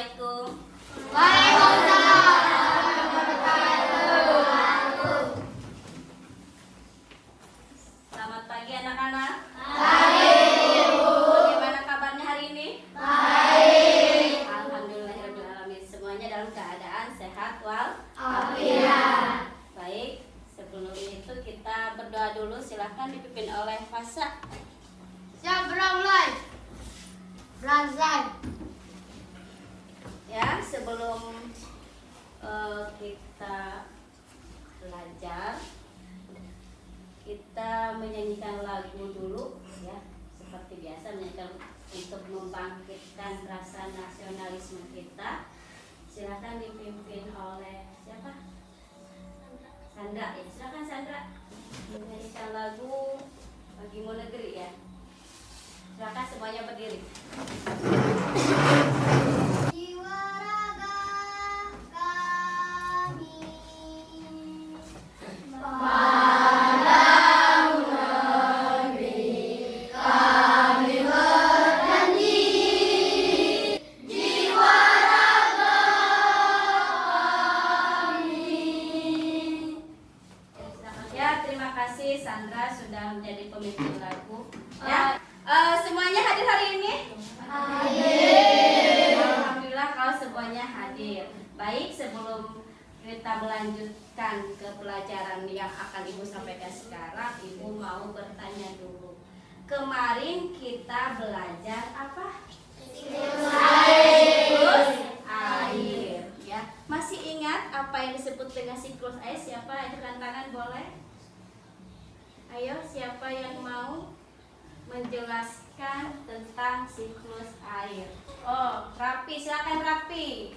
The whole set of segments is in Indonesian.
Assalamualaikum. Selamat pagi anak-anak. Bagaimana kabarnya hari ini? Alhamdulillahirrahmanirrahim. Semuanya dalam keadaan sehat walafiat. Baik, sebelum itu kita berdoa dulu. Silahkan dipimpin oleh Fasa. Siap beramai. Belajar. Ya, sebelum kita belajar, kita menyanyikan lagu dulu ya, seperti biasa menyanyikan untuk membangkitkan rasa nasionalisme kita. Silahkan dipimpin oleh siapa? Sandra ya, silakan Sandra menyanyikan lagu Bagimu Negeri ya. Silakan semuanya berdiri. Jiwa raga kami padamu negeri kami berjanji. Jiwa raga kami. Ya, terima kasih Sandra sudah menjadi pemimpin lagu. Ya, semuanya hadir hari ini? Hadir. Alhamdulillah kalau semuanya hadir. Baik, sebelum kita melanjutkan ke pelajaran yang akan Ibu sampaikan sekarang, Ibu mau bertanya dulu. Kemarin kita belajar apa? Siklus air. Ya, masih ingat apa yang disebut dengan siklus air? Siapa angkat tangan boleh? Ayo, siapa yang mau menjelaskan tentang siklus air? Oh, Rapi, silakan Rapi.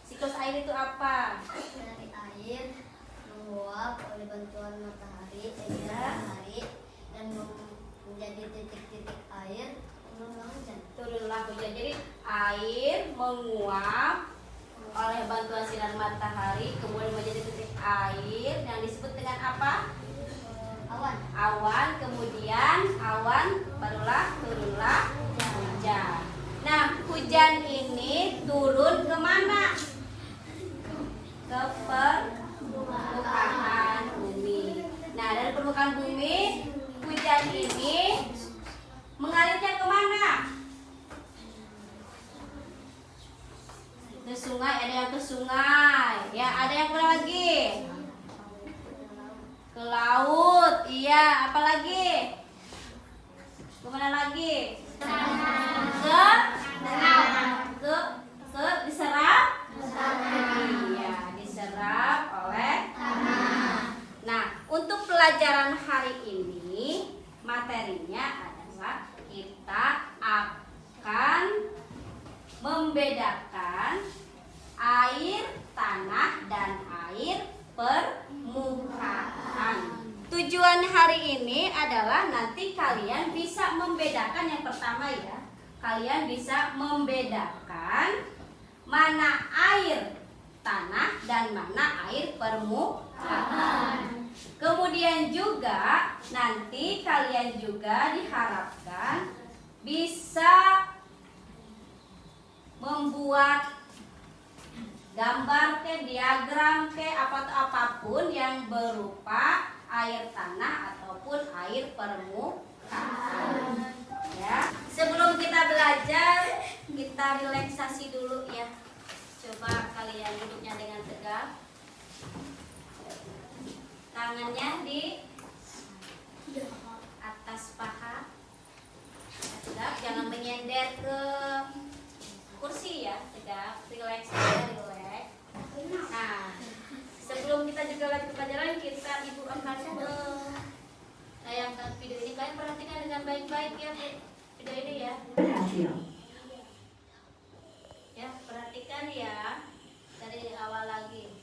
Siklus air itu apa? Dari air menguap oleh bantuan matahari dan menjadi titik-titik air turunlah hujan. Turunlah hujan. Jadi air menguap oleh bantuan sinar matahari kemudian menjadi titik air yang disebut dengan apa? Awan, kemudian awan barulah turunlah hujan. Nah, hujan ini turun kemana? Ke permukaan bumi. Nah, dari permukaan bumi hujan ini mengalirnya kemana? Ke sungai, ada yang ke sungai, ya ada yang kemana lagi? Ke laut, iya. Apalagi? Kemana lagi? Ke diserap? Iya, diserap oleh tanah. Nah, untuk pelajaran hari ini materinya adalah kita akan membedakan air tanah dan air permukaan. Tujuan hari ini adalah nanti kalian bisa membedakan, yang pertama ya, kalian bisa membedakan mana air tanah dan mana air permukaan. Kemudian juga nanti kalian juga diharapkan bisa membuat gambar diagram apapun yang berupa air tanah ataupun air permukaan. Ya, sebelum kita belajar, kita relaksasi dulu ya. Coba kalian duduknya dengan tegak. Tangannya di atas paha. Tegak, jangan menyender ke kursi ya, tegak, relax aja, relax. Nah, sebelum kita juga lanjut pelajaran, kita Ibu akan tayangkan video ini. Kalian perhatikan dengan baik-baik ya video ini ya. Ya, perhatikan ya dari awal lagi.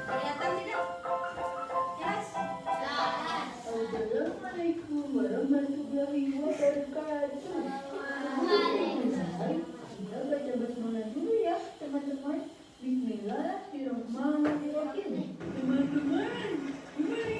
Kelihatan tidak? Jelas? Assalamualaikum warahmatullahi wabarakatuh. Mari kita baca basmalah dulu ya teman-teman. Bismillahirrahmanirrahim. Teman-teman, mari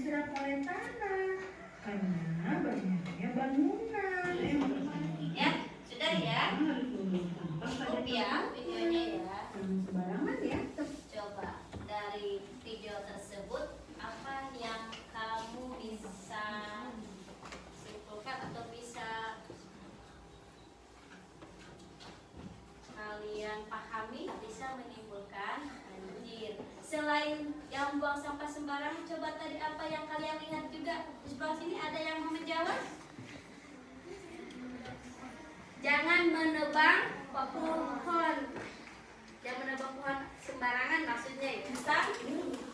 diserap oleh tanah karena banyaknya bangunan. Ya, sudah ya. Harus membuang sampah pada Cukup ya videonya ya. jangan sembarangan ya. Coba dari video tersebut apa yang kamu bisa simpulkan atau bisa kalian pahami, bisa menimbulkan banjir. Selain yang buang sampah sembarangan, coba tadi apa yang kalian lihat juga di sebelah sini, ada yang mau menjawab? Jangan menebang pohon. Jangan menebang pohon sembarangan, maksudnya ya. Tentang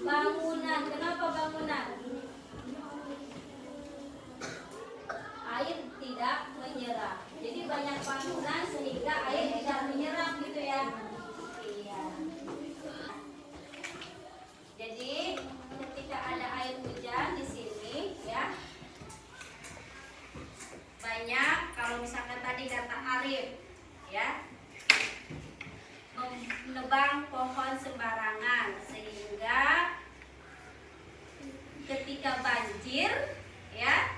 bangunan. Kenapa bangunan? Air tidak menyerap. Jadi banyak bangunan sehingga air tidak menyerap gitu ya. Iya. Jadi ketika ada air hujan di sini ya, banyak, kalau misalkan tadi kata Arif ya, menebang pohon sembarangan sehingga ketika banjir ya,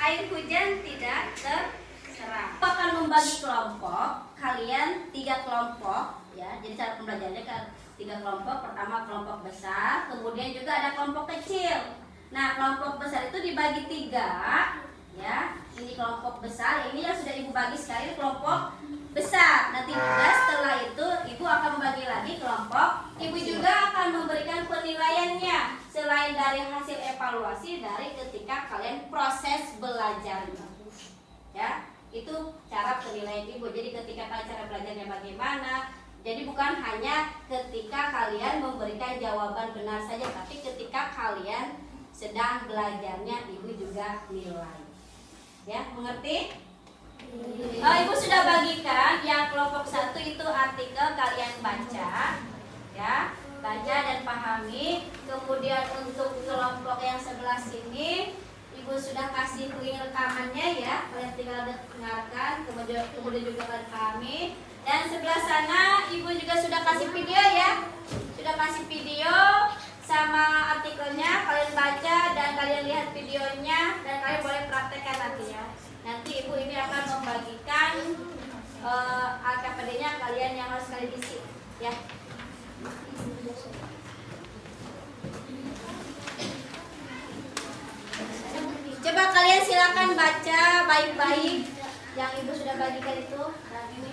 air hujan tidak terserap. Aku akan membagi kelompok kalian 3 kelompok ya. Jadi cara pembelajarannya kan 3 kelompok. Pertama kelompok besar, kemudian juga ada kelompok kecil. Nah, kelompok besar itu dibagi 3 ya. Ini kelompok besar, ini yang sudah ibu bagi sekali kelompok besar. Nanti juga setelah itu ibu akan membagi lagi kelompok. Ibu juga akan memberikan penilaiannya selain dari hasil evaluasi dari ketika kalian proses belajar. Ya, itu cara penilaian ibu. Jadi ketika kalian cara belajarnya bagaimana. Jadi bukan hanya ketika kalian memberikan jawaban benar saja, tapi ketika kalian sedang belajarnya ibu juga nilai. Ya, mengerti? Ibu sudah bagikan yang kelompok 1 itu artikel kalian baca ya, baca dan pahami. Kemudian untuk kelompok yang sebelah sini ibu sudah kasih link rekamannya ya, kalian tinggal dengarkan, kemudian juga kalian pahami. Dan sebelah sana ibu juga sudah kasih video ya, sudah kasih video sama artikelnya, kalian baca dan kalian lihat videonya dan kalian boleh praktekkan nanti ya. Nanti ibu ini akan membagikan LKPD-nya kalian yang harus kalian isi ya. Coba kalian silakan baca baik-baik yang ibu sudah bagikan itu. Dan ini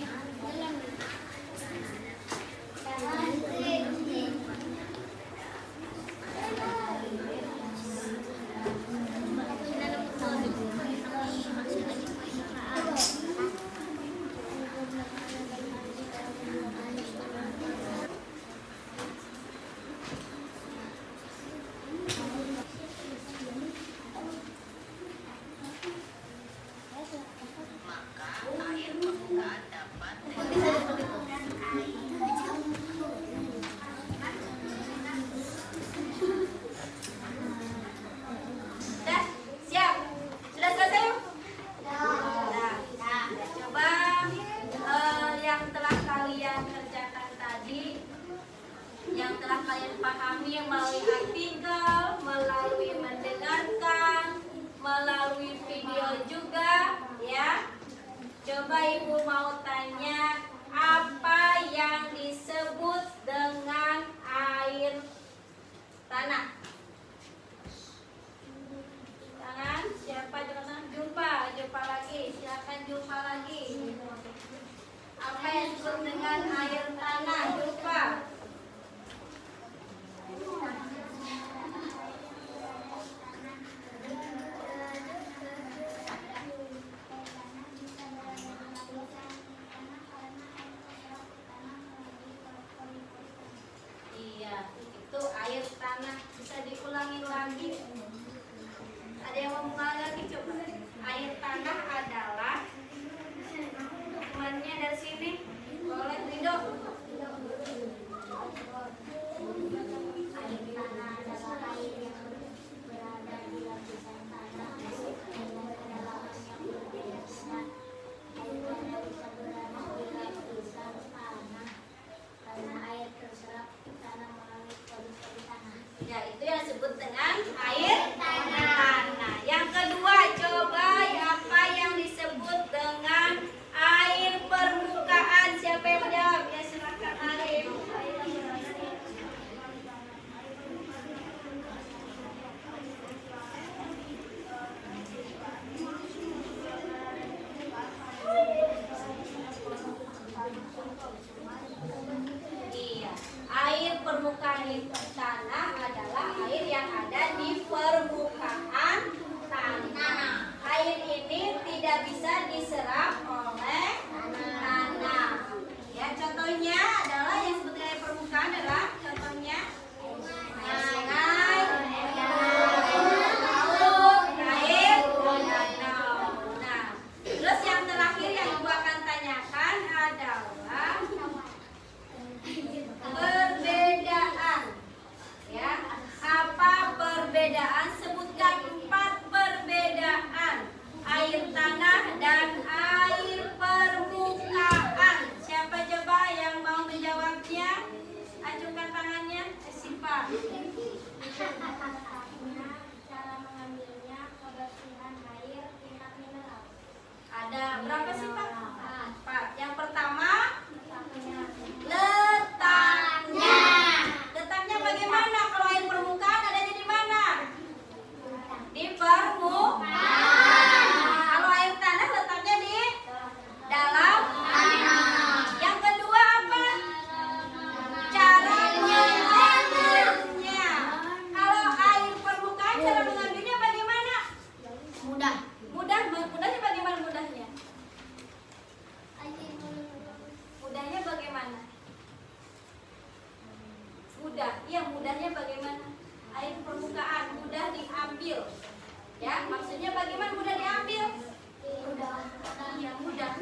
yang telah kalian pahami melalui artikel, melalui mendengarkan, melalui video juga ya. Coba ibu mau tanya, apa yang disebut dengan air tanah? Tangan, siapa jangan jumpa lagi, silakan jumpa lagi. Apa yang disebut dengan air tanah? Jumpa. Iya, itu air tanah. Bisa diulangi lagi. Ada yang mau mengulangi lagi? Coba. Air tanah adalah temannya dari sini. Boleh, Rido. Air tanah adalah air yang berada di lapisan tanah. Air adalah yang berbeda. Air tanah bisa berada di lapisan tanah karena air terserap ke tanah melalui pori-pori tanah. Ya, itu yang disebut dengan air tanah. Yang kedua, coba apa yang disebut dengan air permukaan? Siapa yang menjawab? Ya silakan Arif. Iya, air permukaan tanah adalah air yang ada di permukaan tanah. Air ini tidak bisa diserap oleh tanah. Ya, contohnya adalah yang disebut air permukaan adalah contohnya sungai, laut, air danau. Nah, terus yang terakhir yang Ibu akan tanyakan adalah perbedaan. Ya, apa perbedaan? Sebutkan 4 perbedaan air tanah dan air permukaan. Siapa coba yang mau menjawabnya? Ajukan tangannya. Siapa? Cara mengambilnya, kebersihan air, tingkat mineral. Ada berapa sih Pak? 4. Yang pertama, Letaknya. letaknya bagaimana? Kalau air permukaan adanya di mana? Di permukaan. Kalau air tanah letaknya di dalam tanah. Yang kedua apa? Cara mengambilnya. Kalau air permukaan cara mengambilnya bagaimana? Mudah. Mudahnya bagaimana mudahnya? Mudahnya bagaimana? Iya mudahnya bagaimana? Air permukaan mudah diambil. Ya, maksudnya bagaimana mudah diambil? Iya, mudah.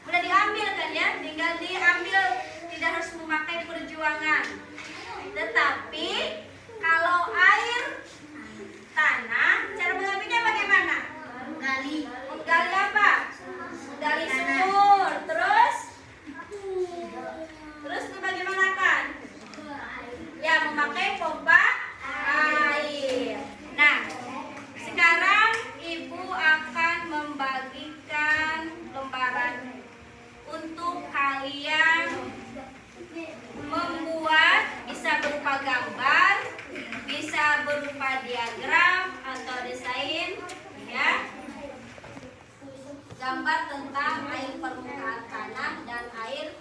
Mudah diambil kan ya? Tinggal diambil, tidak harus memakai perjuangan. Tetapi kalau air tanah, cara mengambilnya bagaimana? Menggali apa? Menggali sumur. Terus bagaimana? Ya, memakai pompa air. Nah, sekarang Ibu akan membagikan lembaran untuk kalian membuat, bisa berupa gambar, bisa berupa diagram atau desain, ya. Gambar tentang air permukaan tanah dan air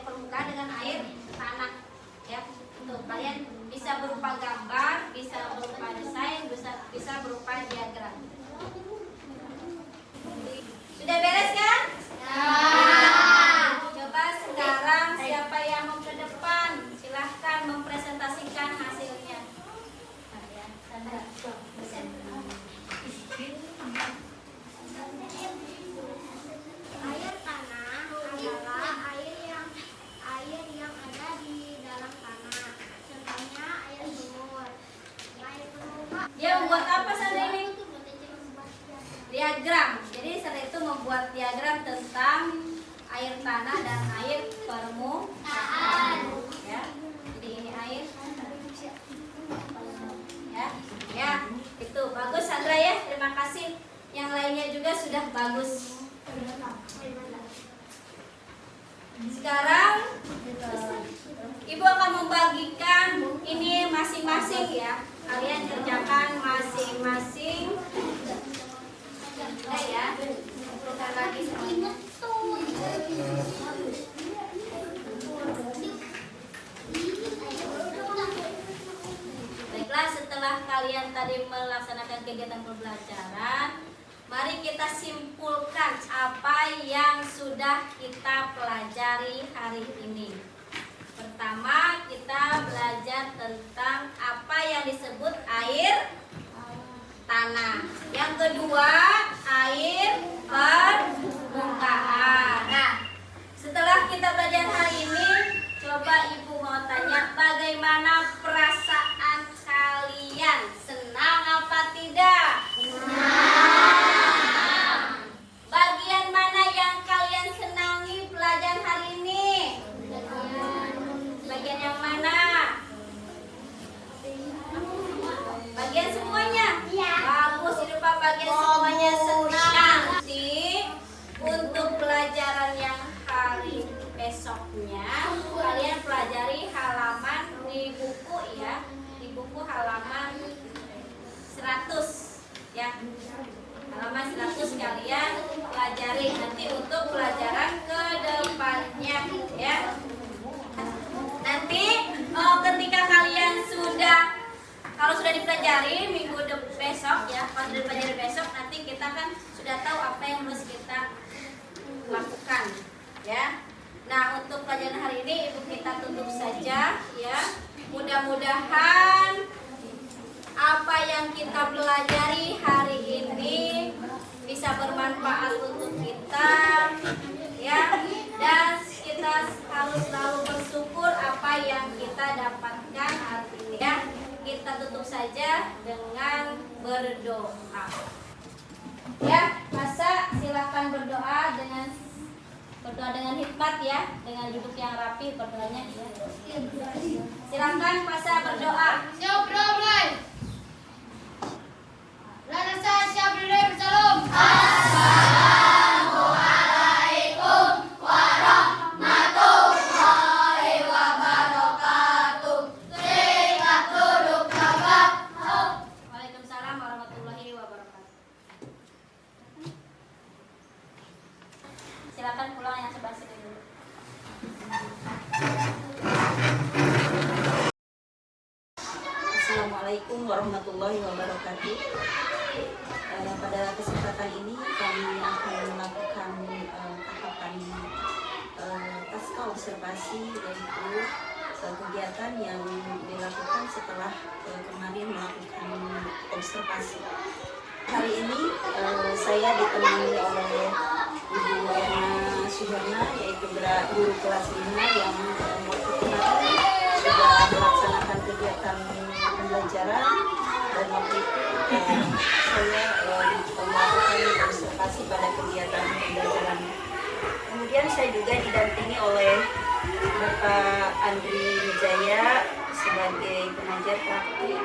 permukaan dengan air tanah, ya. Untuk kalian bisa berupa gambar, bisa berupa desain, bisa berupa diagram. Sudah beres kan? Coba sekarang siapa yang mau ke depan? Silahkan mempresentasikan hasilnya. Nah, ya, Sandra. Air tanah adalah air yang ada di dalam tanah. Contohnya air sumur. Air permukaan. Dia membuat apa Sandra ini? Diagram. Jadi Sandra itu membuat diagram tentang air tanah dan air permukaan. Ya. Jadi ini air. Ya, itu bagus Sandra ya. Terima kasih. Yang lainnya juga sudah bagus. Sekarang Ibu akan membagikan ini masing-masing ya. Kalian kerjakan masing-masing. Ya. Bukan lagi sama. Baiklah, setelah kalian tadi melaksanakan kegiatan pembelajaran, mari kita simpulkan apa yang sudah kita pelajari hari ini. Pertama, kita belajar tentang apa yang disebut air tanah. Yang kedua, air permukaan. Nah, setelah kita belajar hari ini, coba Ibu mau tanya, bagaimana perasaan kalian? Senang apa tidak? Bagian mana yang kalian senangi pelajaran hari ini? besoknya kalian pelajari halaman di buku ya, di buku halaman 100 ya. Halaman 100 kalian pelajari nanti untuk pelajaran kedepannya ya. Nanti ketika kalian kalau sudah dipelajari besok ya, kalau sudah dipelajari besok nanti kita kan sudah tahu apa yang harus kita lakukan ya. Nah, untuk pelajaran hari ini ibu kita tutup saja ya. Mudah-mudahan apa yang kita pelajari hari ini bisa bermanfaat untuk kita ya, dan kita harus selalu bersyukur apa yang kita dapatkan hari ini ya. Kita tutup saja dengan berdoa ya. Masa silakan berdoa dengan hikmat ya, dengan duduk yang rapi berdoanya ya. Silakan Masa berdoa. Siap mulai. Rasa siap mulai bersalam. Assalamualaikum warahmatullahi wabarakatuh. Selamat duduk kagak. Waalaikumsalam warahmatullahi wabarakatuh. Silakan pulang yang sebelah sini dulu. Assalamualaikum warahmatullahi wabarakatuh. Pada kesempatan ini kami akan melakukan tahapan pasca observasi, yaitu kegiatan yang dilakukan setelah kemarin melakukan observasi. Hari ini saya ditemani oleh Ibu Erna Suherna, yaitu guru kelas 5 yang waktu kemarin sudah melaksanakan kegiatan pembelajaran, dan waktu itu saya melakukan observasi pada kegiatan pembelajaran. Kemudian saya juga didampingi oleh Bapak Andri Wijaya sebagai pengajar praktik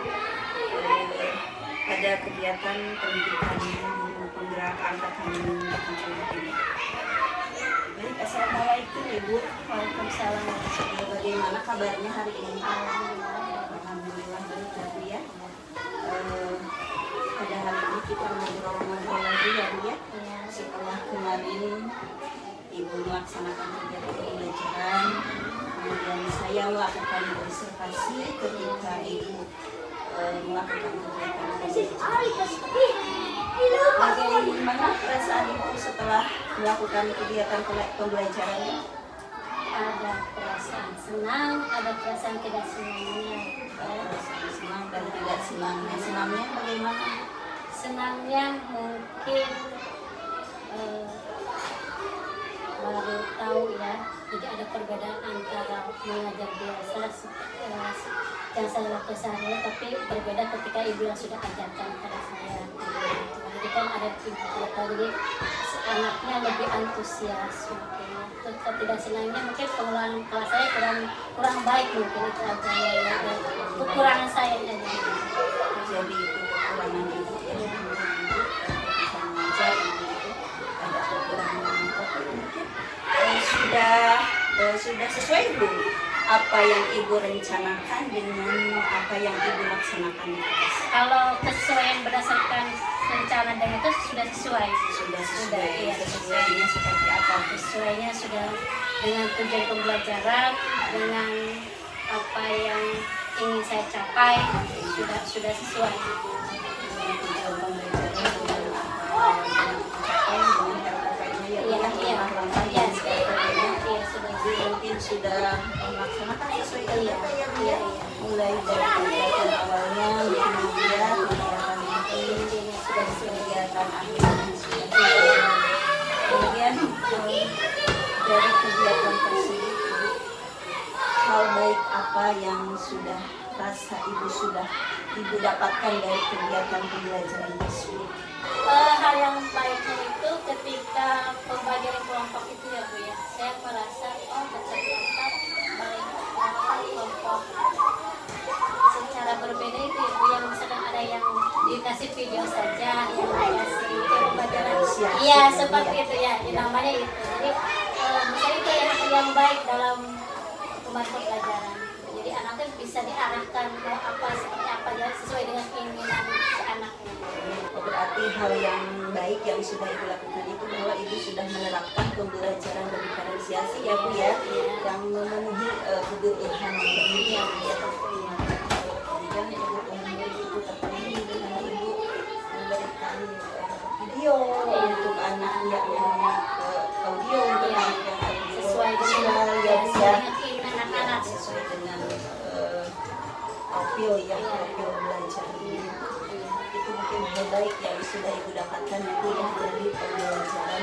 pada kegiatan pendidikan guru penggerak angkatan 7 ini. Baik, assalamualaikum Ibu. Waalaikumsalam. Bagaimana kabarnya hari ini? Alhamdulillah baik ya. Pada hari ini kita ngobrol-ngobrol lagi ya Bu ya. Setelah kemarin Ibu melaksanakan kegiatan pembelajaran, kemudian saya melakukan observasi ketika Ibu melakukan kegiatan pembelajaran. Bagaimana perasaan Ibu setelah melakukan kegiatan pembelajaran? Ada perasaan senang, ada perasaan tidak senangnya. Senang dan tidak senangnya. Senangnya bagaimana? Senangnya mungkin baru tahu ya, jadi ada perbedaan antara mengajar biasa yang saya lakukan sehari, tapi berbeda ketika ibu yang sudah ajarkan pada saya. Jadi kan ada ibu, jadi anaknya lebih antusias mungkin. Tidak senangnya mungkin pengelolaan kelas saya kurang baik, mungkin itu aja ya, kekurangan saya aja. Jadi itu kekurangan Ibu ya. Bisa mengajar Ibu itu ada kekurangan. Mungkin sudah sesuai belum apa yang Ibu rencanakan dengan apa yang Ibu laksanakan di kelas? Kalau kesesuaian berdasarkan rencana dan itu sudah sesuai. Sudah sesuai. Iya, Sesuainya seperti apa? sesuainya sudah dengan tujuan pembelajaran, dengan apa yang ingin saya capai, sudah sesuai. Dengan tujuan pembelajaran, dengan apa yang dicapai, dengan tercapainya ya Bu, langkah-langkah yang dicapai. Mungkin sudah melaksanakan sesuai dengan apa ya Bu ya? Mulai dari kegiatan awalnya, kemudian kegiatan inti, sudah kegiatan akhirnya sudah selesai. Kemudian dari kegiatan tersebut, hal baik apa yang sudah rasa Ibu dapatkan dari kegiatan pembelajaran tersebut? Hal yang baiknya itu ketika pembagian kelompok itu ya Bu ya, saya merasa baca kelompok baik kelompok secara berbeda itu ya Bu, yang misalkan ada yang dikasih video saja, yang dikasih pembelajaran, iya seperti itu ya, namanya itu. Jadi misalnya itu yang yang baik dalam membantu pelajaran. Jadi anaknya bisa diarahkan mau apa seperti apa ya sesuai dengan keinginan si anaknya. Berarti hal yang baik yang sudah Ibu lakukan itu bahwa Ibu sudah menerapkan pembelajaran berdiferensiasi ya Bu ya, yang memenuhi kebutuhan murid ya. Kemudian kebutuhan murid itu terpenuhi dengan Ibu memberikan video untuk anak yang audio untuk anak yang audio Sesuai dengan ya Bu ya. keinginan anak-anak. Sesuai dengan profil ya, profil belajar itu mungkin hal baik yang sudah Ibu dapatkan itu ya dari pembelajaran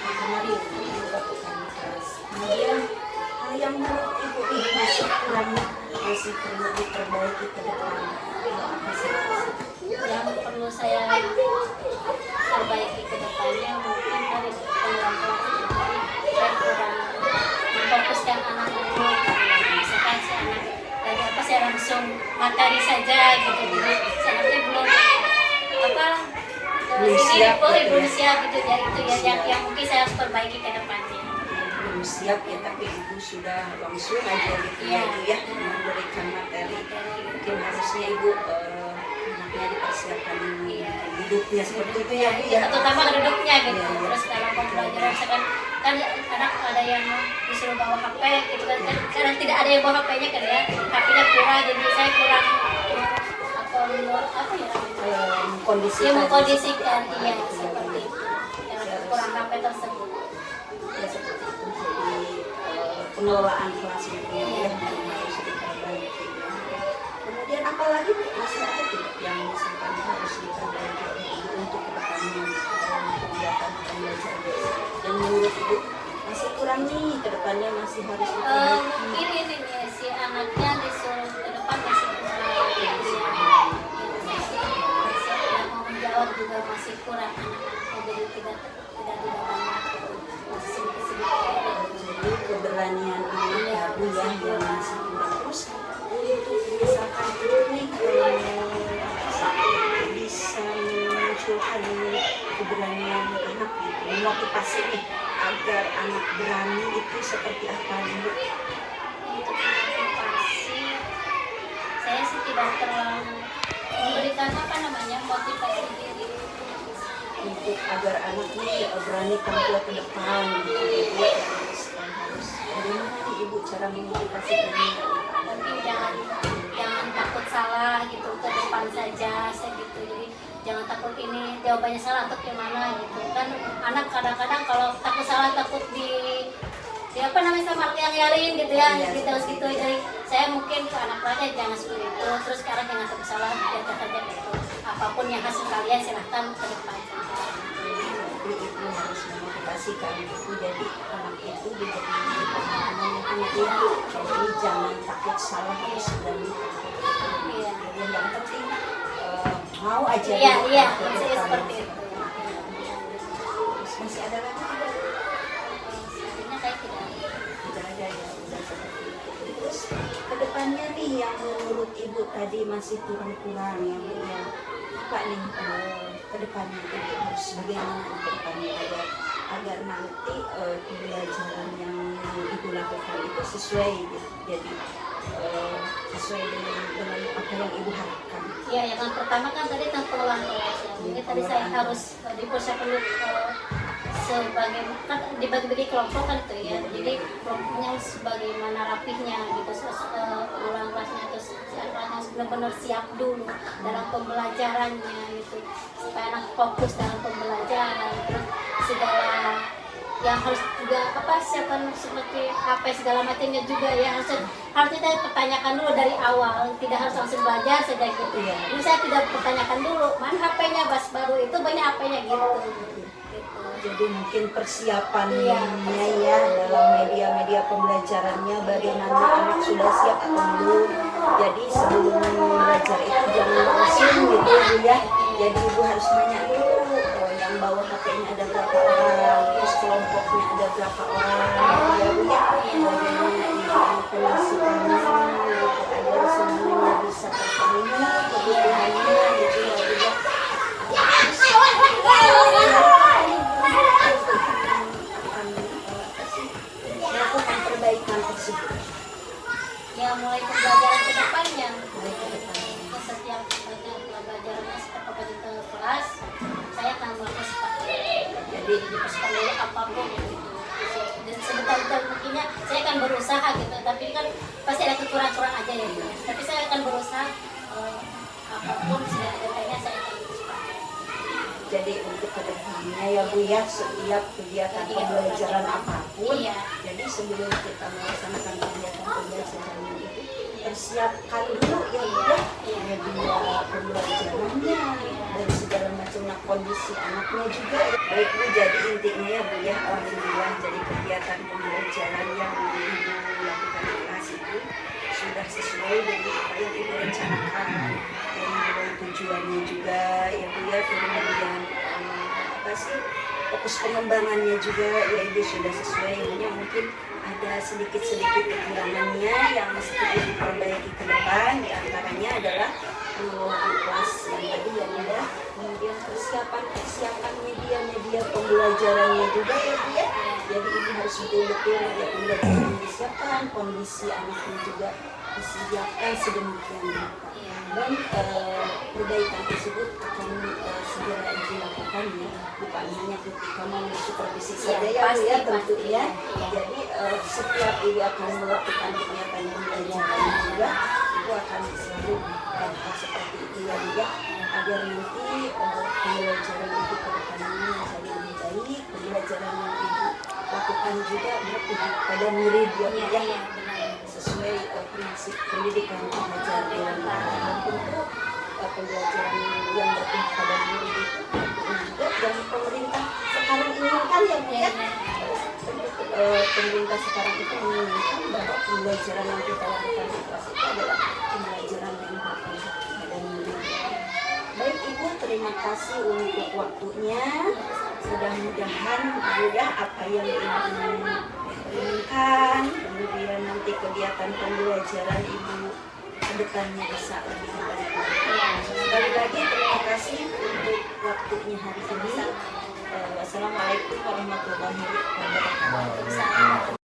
kemarin Ibu lakukan di kelas. Kemudian hal yang menurut Ibu ini masih kurang, masih perlu diperbaiki ke depan. Apa sih? Yang perlu saya perbaiki ke depannya mungkin dari pengulang kelas itu tadi saya kurang memfokuskan anak dulu. Misalkan si anak lagi apa saya langsung materi saja gitu, jadi si anaknya belum apa Belum siap gitu ya. belum siap gitu ya, itu ya yang mungkin saya harus perbaiki ke depannya. Belum siap ya, tapi Ibu sudah langsung aja gitu ya Ibu ya memberikan materi. Mungkin harusnya Ibu anaknya dipersiapkan hidupnya seperti itu ya Bu ya. Terutama duduknya gitu. Iya, iya. Terus dalam pembelajaran misalkan kan anak ada yang disuruh bawa HP gitu kan, kadang tidak ada yang bawa HP-nya kan ya, HP-nya kurang, jadi saya kurang apa ya Kondisi ya mengkondisikan iya seperti itu karena kurang HP tersebut. ya seperti itu. Jadi pengelolaan kelas itu ya yang harus diperbaiki. Kemudian apalagi Bu, masih ada tidak yang misalkan harus diperbaiki oleh Ibu untuk kedepannya dalam kegiatan pembelajaran yang menurut Ibu masih kurang nih, kedepannya masih harus diperbaiki. Mungkin ini nih si anaknya disuruh ke depan masih kurang yang mau menjawab juga masih kurang anak-anaknya, jadi tidak banyak masih sedikit. Jadi keberanian anak ya Bu ya yang masih kurang. Terus untuk misalkan ini bisa memunculkan keberanian anak gitu, memotivasi nih agar anak berani itu seperti apa Bu? Untuk motivasi saya sih tidak terlalu memberikan apa namanya motivasi diri Untuk agar anak ini berani tampil ke depan gitu Ibu harus bagaimana nih Ibu cara memotivasi ini? tapi jangan takut salah gitu, ke depan saja segitu. Jadi jangan takut ini jawabannya salah atau gimana gitu kan. Anak kadang-kadang kalau takut salah, takut di apa namanya sama yang lain gitu ya, Iya, gitu terus gitu. Jadi saya mungkin ke anak-anaknya jangan seperti itu, terus sekarang jangan takut salah, biarkan saja gitu. Apapun yang hasil kalian silahkan ke depan saja. Jadi Ibu harus memotivasikan itu, jadi anak itu diberi pemahaman yang punya dia. Jadi jangan takut salah, harus berani tampil. Iya. Jadi yang penting mau aja Iya, gitu, iya, tampil ke maksudnya depan. seperti itu. Terus masih ada lagi tidak? Sebenarnya saya tidak. Tidak ada ya, udah seperti itu. Terus kedepannya nih yang menurut Ibu tadi masih kurang-kurang ya Bu ya. Apa nih kedepannya Ibu harus bagaimana nih kedepannya agar nanti pembelajaran yang Ibu lakukan itu sesuai gitu. Jadi sesuai dengan apa yang Ibu harapkan. Ya, yang pertama kan tadi tentang pengelolaan kelas ya. Mungkin tadi saya harus dipersiapkan sebagai kan dibagi-bagi kelompok kan itu ya. Jadi kelompoknya harus bagaimana rapihnya gitu. Terus pengelolaan kelasnya terus anak harus benar-benar siap dulu dalam pembelajarannya gitu. Supaya anak fokus dalam pembelajaran. Terus segala yang harus juga apa siapkan seperti HP segala macamnya juga ya, harus kita pertanyakan dulu dari awal, tidak harus langsung belajar saja gitu. Iya. Jadi saya tidak pertanyakan dulu mana HP-nya, bas baru itu banyak HP-nya gitu. Jadi mungkin persiapannya Iya. ya dalam media-media pembelajarannya bagaimana anak sudah siap atau belum. Jadi sebelum belajar itu jangan langsung gitu Bu ya. Jadi Ibu harus nanya dulu yang bawa HP-nya ada berapa orang, terus kelompoknya ada berapa orang ya Bu ya. Bagaimana Ibu informasikannya gitu agar semuanya bisa terpenuhi kebutuhannya gitu ya Bu ya. Melakukan Ya mulai pembelajaran ke depannya. Mulai ke depan. Setiap pelajarannya setiap apa di kelas, saya akan melakukan Jadi dipersiapkan dulu apapun gitu. Dan sebentar mungkinnya saya akan berusaha gitu, tapi kan pasti ada kekurangan aja ya. Tapi saya akan berusaha apapun sudah ada kayaknya saya akan berusaha. jadi untuk kedepannya ya Bu ya, setiap kegiatan pembelajaran apapun, Iya. jadi sebelum kita melaksanakan kegiatan pembelajaran itu persiapkan dulu ya Bu ya, media pembelajarannya dan segala macam kondisi anaknya juga. Baik Bu, jadi intinya ya Bu ya, alhamdulillah jadi kegiatan pembelajaran yang Ibu lakukan di kelas itu sudah sesuai dengan apa yang Ibu rencanakan dan mulai tujuannya juga ya Bu ya, kemudian apa sih fokus pengembangannya juga ya Ibu sudah sesuai. Hanya mungkin ada sedikit-sedikit kekurangannya yang mesti diperbaiki ke depan, diantaranya adalah pengelolaan kelas yang tadi yang ada, kemudian persiapan media pembelajarannya juga ya Bu ya. Jadi ini harus betul-betul media pembelajaran disiapkan, kondisi anaknya juga disiapkan sedemikian rupa. Dan perbaikan tersebut akan segera dilakukan ya, bukan hanya ketika mau supervisi saja ya Bu ya, tentunya. Jadi setiap Ibu akan melakukan kegiatan pembelajaran juga, Ibu akan selalu melakukan seperti itu ya Bu ya, agar nanti pembelajaran Ibu ke depannya menjadi lebih baik, pembelajaran yang Ibu lakukan juga berpihak pada murid ya Bu ya, sesuai prinsip pendidikan pengajar dan tentu pembelajaran yang berpihak pada murid itu juga dan pemerintah sekarang inginkan ya Bu ya. Pemerintah sekarang itu menginginkan bahwa pembelajaran yang kita lakukan di kelas itu adalah pembelajaran yang berpihak pada murid. Baik Ibu, terima kasih untuk waktunya. Mudah-mudahan Bu ya, apa yang Ibu inginkan, kemudian nanti kegiatan pembelajaran Ibu kedepannya bisa lebih baik. Sekali lagi terima kasih untuk waktunya hari ini. Wassalamualaikum warahmatullahi wabarakatuh.